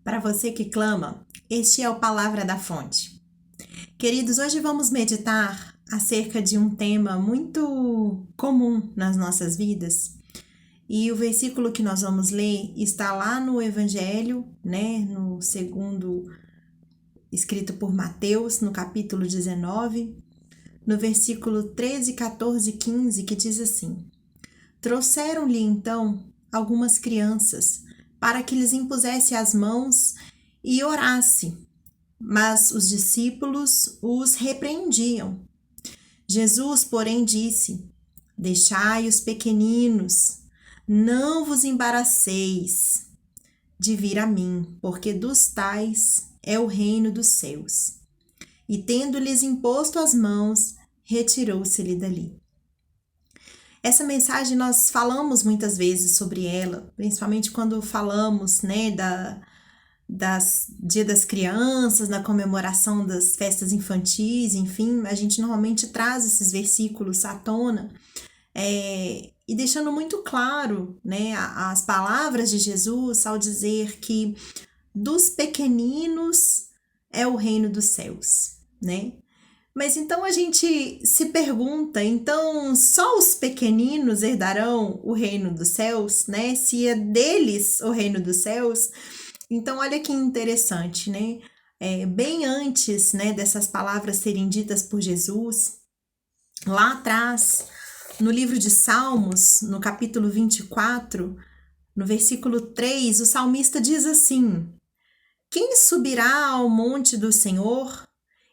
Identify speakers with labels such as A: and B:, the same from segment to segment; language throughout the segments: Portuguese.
A: Para você que clama, este é o Palavra da Fonte. Queridos, hoje vamos meditar acerca de um tema muito comum nas nossas vidas. E o versículo que nós vamos ler está lá no Evangelho, no segundo, escrito por Mateus, no capítulo 19, no versículo 13, 14 e 15, que diz assim: Trouxeram-lhe então algumas crianças, para que lhes impusesse as mãos e orasse. Mas os discípulos os repreendiam. Jesus, porém, disse: Deixai os pequeninos, não vos embaraceis de vir a mim, porque dos tais é o reino dos céus. E tendo-lhes imposto as mãos, retirou-se-lhe dali. Essa mensagem nós falamos muitas vezes sobre ela, principalmente quando falamos, Dia das Crianças, na comemoração das festas infantis, enfim, a gente normalmente traz esses versículos à tona, e deixando muito claro, as palavras de Jesus ao dizer que dos pequeninos é o reino dos céus, né? Mas então a gente se pergunta, então só os pequeninos herdarão o reino dos céus, né? Se é deles o reino dos céus. Então olha que interessante, né? Bem antes, dessas palavras serem ditas por Jesus, lá atrás, no livro de Salmos, no capítulo 24, no versículo 3, o salmista diz assim: Quem subirá ao monte do Senhor?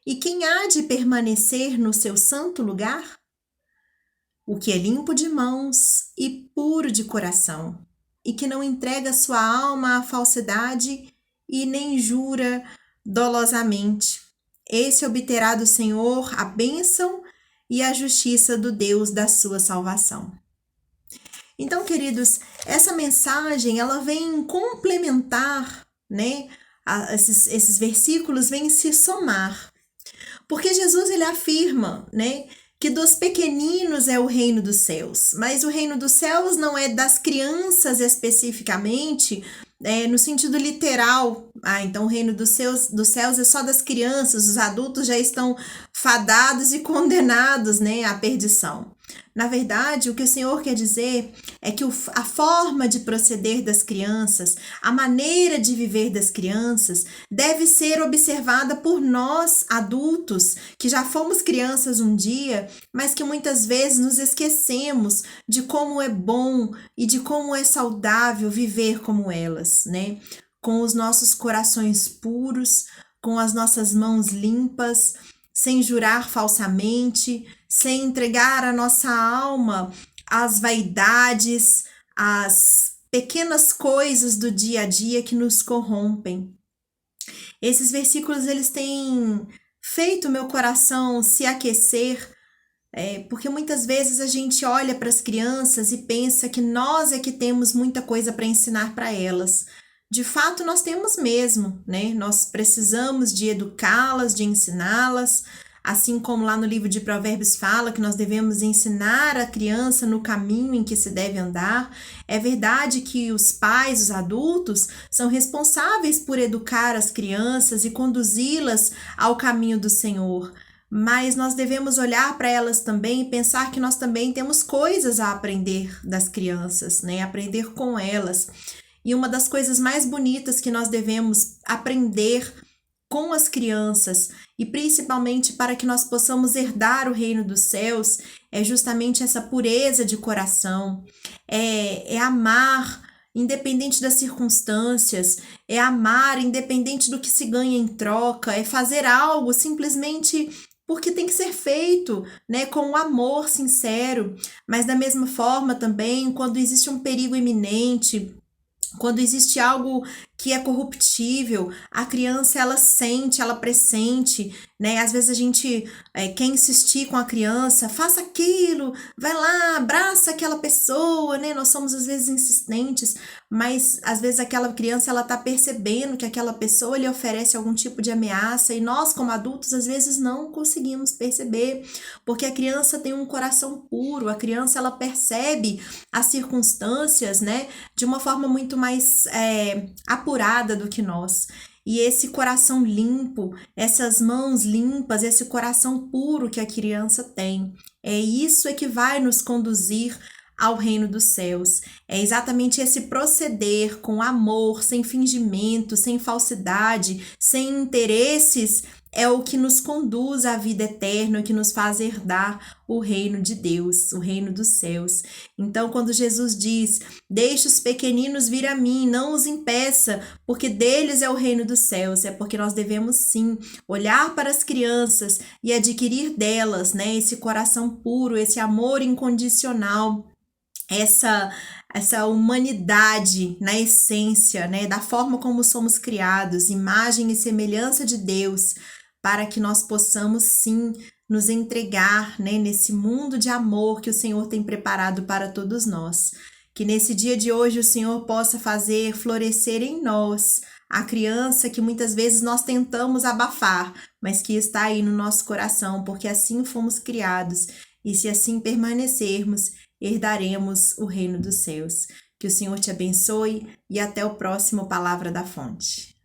A: E quem há de permanecer no seu santo lugar? O que é limpo de mãos e puro de coração, e que não entrega sua alma à falsidade e nem jura dolosamente. Esse obterá do Senhor a bênção e a justiça do Deus da sua salvação. Então, queridos, essa mensagem ela vem complementar, esses versículos vêm se somar. Porque Jesus ele afirma, que dos pequeninos é o reino dos céus, mas o reino dos céus não é das crianças especificamente, no sentido literal. Então o reino dos céus é só das crianças, os adultos já estão fadados e condenados, à perdição. Na verdade, o que o Senhor quer dizer é que a forma de proceder das crianças, a maneira de viver das crianças, deve ser observada por nós, adultos, que já fomos crianças um dia, mas que muitas vezes nos esquecemos de como é bom e de como é saudável viver como elas, Com os nossos corações puros, com as nossas mãos limpas, sem jurar falsamente, sem entregar a nossa alma às vaidades, às pequenas coisas do dia a dia que nos corrompem. Esses versículos eles têm feito meu coração se aquecer, porque muitas vezes a gente olha para as crianças e pensa que nós é que temos muita coisa para ensinar para elas. De fato, nós temos mesmo, Nós precisamos de educá-las, de ensiná-las, assim como lá no livro de Provérbios fala que nós devemos ensinar a criança no caminho em que se deve andar. É verdade que os pais, os adultos, são responsáveis por educar as crianças e conduzi-las ao caminho do Senhor. Mas nós devemos olhar para elas também e pensar que nós também temos coisas a aprender das crianças, Aprender com elas. E uma das coisas mais bonitas que nós devemos aprender com as crianças, e principalmente para que nós possamos herdar o reino dos céus, é justamente essa pureza de coração, é amar independente das circunstâncias, é amar independente do que se ganha em troca, é fazer algo simplesmente porque tem que ser feito, com um amor sincero. Mas da mesma forma também, quando existe um perigo iminente, quando existe algo que é corruptível, a criança ela sente, ela pressente, Às vezes a gente quer insistir com a criança, faça aquilo, vai lá, abraça aquela pessoa, Nós somos às vezes insistentes, mas às vezes aquela criança ela tá percebendo que aquela pessoa lhe oferece algum tipo de ameaça e nós como adultos às vezes não conseguimos perceber, porque a criança tem um coração puro, a criança ela percebe as circunstâncias, de uma forma muito mais apurada curada do que nós. E esse coração limpo, essas mãos limpas, esse coração puro que a criança tem, é isso que vai nos conduzir ao reino dos céus. É exatamente esse proceder com amor, sem fingimento, sem falsidade, sem interesses, é o que nos conduz à vida eterna, o que nos faz herdar o reino de Deus, o reino dos céus. Então, quando Jesus diz: "Deixe os pequeninos vir a mim, não os impeça, porque deles é o reino dos céus", é porque nós devemos sim olhar para as crianças e adquirir delas, né, esse coração puro, esse amor incondicional, essa humanidade na essência, né, da forma como somos criados, imagem e semelhança de Deus, para que nós possamos sim nos entregar, né, nesse mundo de amor que o Senhor tem preparado para todos nós. Que nesse dia de hoje o Senhor possa fazer florescer em nós a criança que muitas vezes nós tentamos abafar, mas que está aí no nosso coração, porque assim fomos criados, e se assim permanecermos, herdaremos o reino dos céus. Que o Senhor te abençoe e até o próximo Palavra da Fonte.